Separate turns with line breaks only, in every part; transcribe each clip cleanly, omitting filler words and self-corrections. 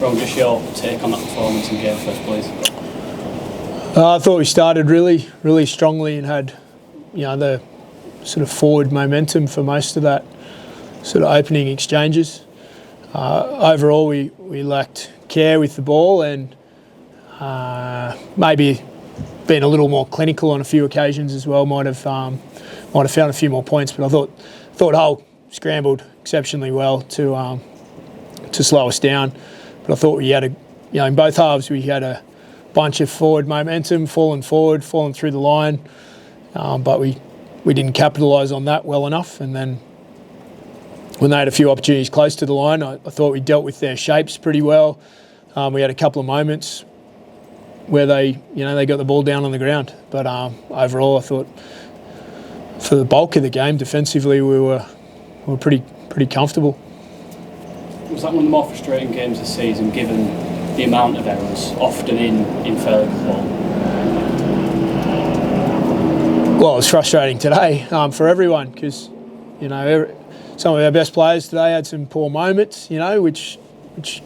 Rohan, just your take on that performance in game first, please.
I thought we started really strongly and had, the sort of forward momentum for most of that sort of opening exchanges. Overall, we lacked care with the ball and maybe been a little more clinical on a few occasions as well. Might have found a few more points, but I thought Hull scrambled exceptionally well to slow us down. But I thought we had in both halves we had a bunch of forward momentum, falling through the line, but we didn't capitalise on that well enough. And then when they had a few opportunities close to the line, I thought we dealt with their shapes pretty well. We had a couple of moments where they got the ball down on the ground. But overall, I thought for the bulk of the game, defensively, we were pretty comfortable.
Was that one of the more frustrating games this season, given the amount of errors, often in fairly good ball?
Well, it was frustrating today for everyone because, some of our best players today had some poor moments, which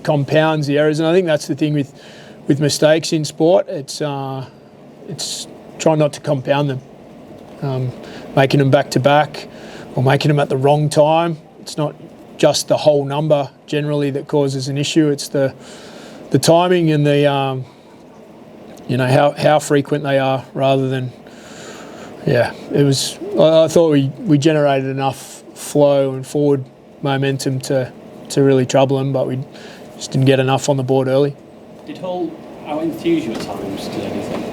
compounds the errors. And I think that's the thing with mistakes in sport. It's trying not to compound them, making them back to back or making them at the wrong time. It's not just the whole number generally that causes an issue. It's the timing and the how frequent they are rather than. Yeah, it was. I thought we generated enough flow and forward momentum to really trouble them, but we just didn't get enough on the board early.
Did Hull out-enthuse you at times today, do you think?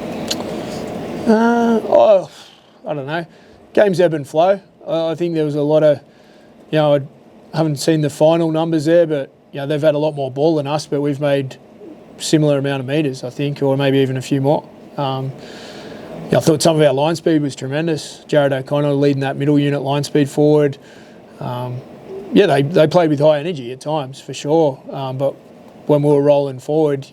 I don't know. Games ebb and flow. I think there was a lot of, I haven't seen the final numbers there, but they've had a lot more ball than us, but we've made similar amount of metres, I think, or maybe even a few more. I thought some of our line speed was tremendous. Jared O'Connor leading that middle unit line speed forward. They played with high energy at times, for sure. But when we were rolling forward,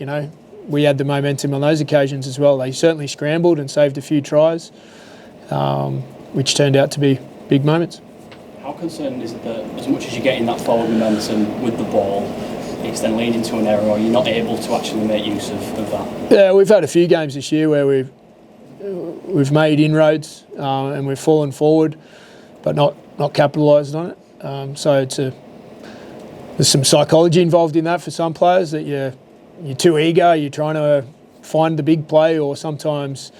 we had the momentum on those occasions as well. They certainly scrambled and saved a few tries, which turned out to be big moments.
How concerned is it that as much as you're getting that forward momentum with the ball, it's then leading to an error, or you're not able to actually make use of that? Yeah,
we've had a few games this year where we've made inroads and we've fallen forward, but not capitalised on it. So there's some psychology involved in that for some players, that you're too eager, you're trying to find the big play, or sometimes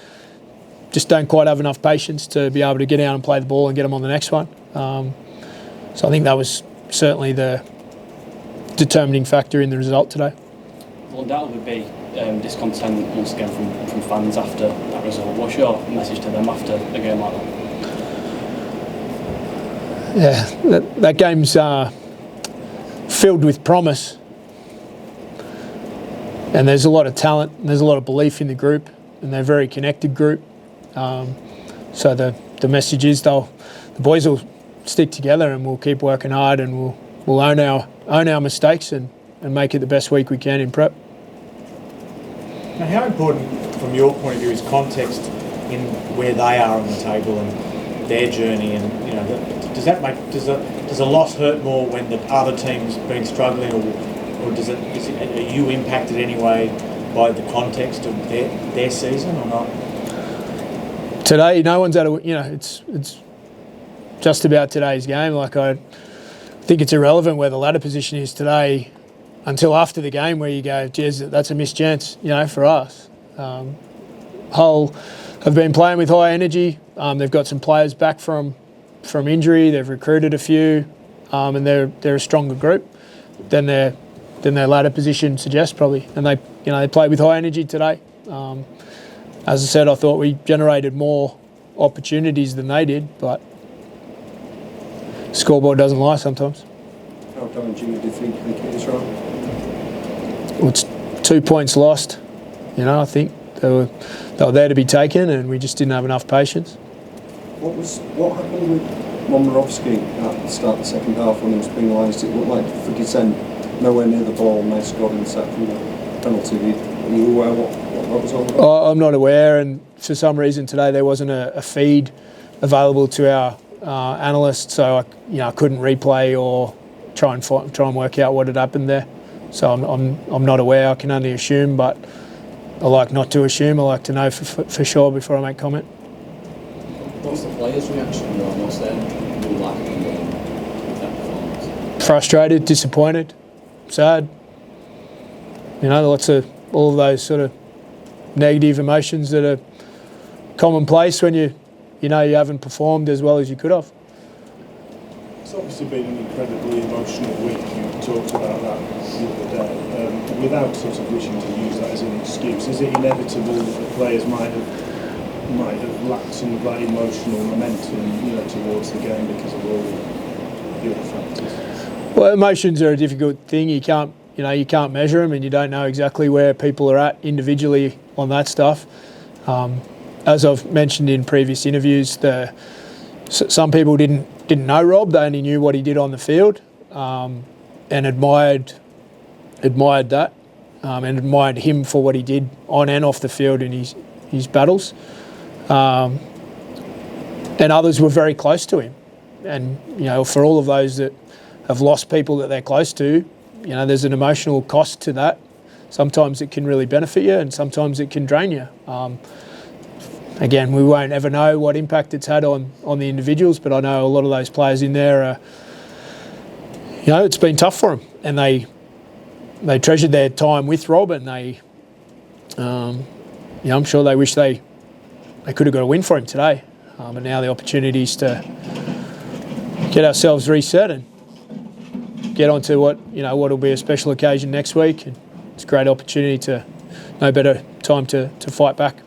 just don't quite have enough patience to be able to get out and play the ball and get them on the next one. So I think that was certainly the determining factor in the result today.
Well, undoubtedly be discontent once again from fans after that result. What's your message to them after a game like that?
Yeah, that game's filled with promise, and there's a lot of talent, and there's a lot of belief in the group, and they're a very connected group. So the message is the boys will stick together, and we'll keep working hard, and we'll own our mistakes and make it the best week we can in prep.
Now, how important, from your point of view, is context in where they are on the table and their journey? And does a loss hurt more when the other team's been struggling, or are you impacted anyway by the context of their season or not?
Today, no one's it's just about today's game. I think it's irrelevant where the ladder position is today until after the game, where you go, geez, that's a missed chance, for us. Hull have been playing with high energy. They've got some players back from injury. They've recruited a few, and they're a stronger group than their ladder position suggests probably. And they played with high energy today. As I said, I thought we generated more opportunities than they did, but scoreboard doesn't lie sometimes.
How damaging do you think it is, Rohan?
Well, it's 2 points lost. I think they were there to be taken, and we just didn't have enough patience.
What happened with Momorowski at the start of the second half when he was penalised? It looked like for descent, nowhere near the ball, and they scored in the second penalty. Are you aware what was on?
I'm not aware, and for some reason today there wasn't a feed available to our analysts, so I couldn't replay or try and work out what had happened there. So I'm not aware. I can only assume, but I like not to assume. I like to know for sure before I make comment.
What's the players' reaction, Ron? What's their lack of that performance?
Frustrated, disappointed, sad. You know, lots of all of those sort of negative emotions that are commonplace when you know you haven't performed as well as you could have.
It's obviously been an incredibly emotional week. You talked about that the other day. Without sort of wishing to use that as an excuse, is it inevitable that the players might have lacked some of that emotional momentum, you know, towards the game because of all the other factors?
Well, emotions are a difficult thing. You can't measure them, and you don't know exactly where people are at individually on that stuff. As I've mentioned in previous interviews, some people didn't know Rob. They only knew what he did on the field, and admired that, and admired him for what he did on and off the field in his battles. And others were very close to him. And you know, for all of those that have lost people that they're close to, you know, there's an emotional cost to that. Sometimes it can really benefit you, and sometimes it can drain you. Again, we won't ever know what impact it's had on the individuals, but I know a lot of those players in there, you know, it's been tough for them, and they treasured their time with Rob, and they, you know, I'm sure they wish they could have got a win for him today. And now the opportunities to get ourselves reset and get onto what will be a special occasion next week. And it's a great opportunity no better time to fight back.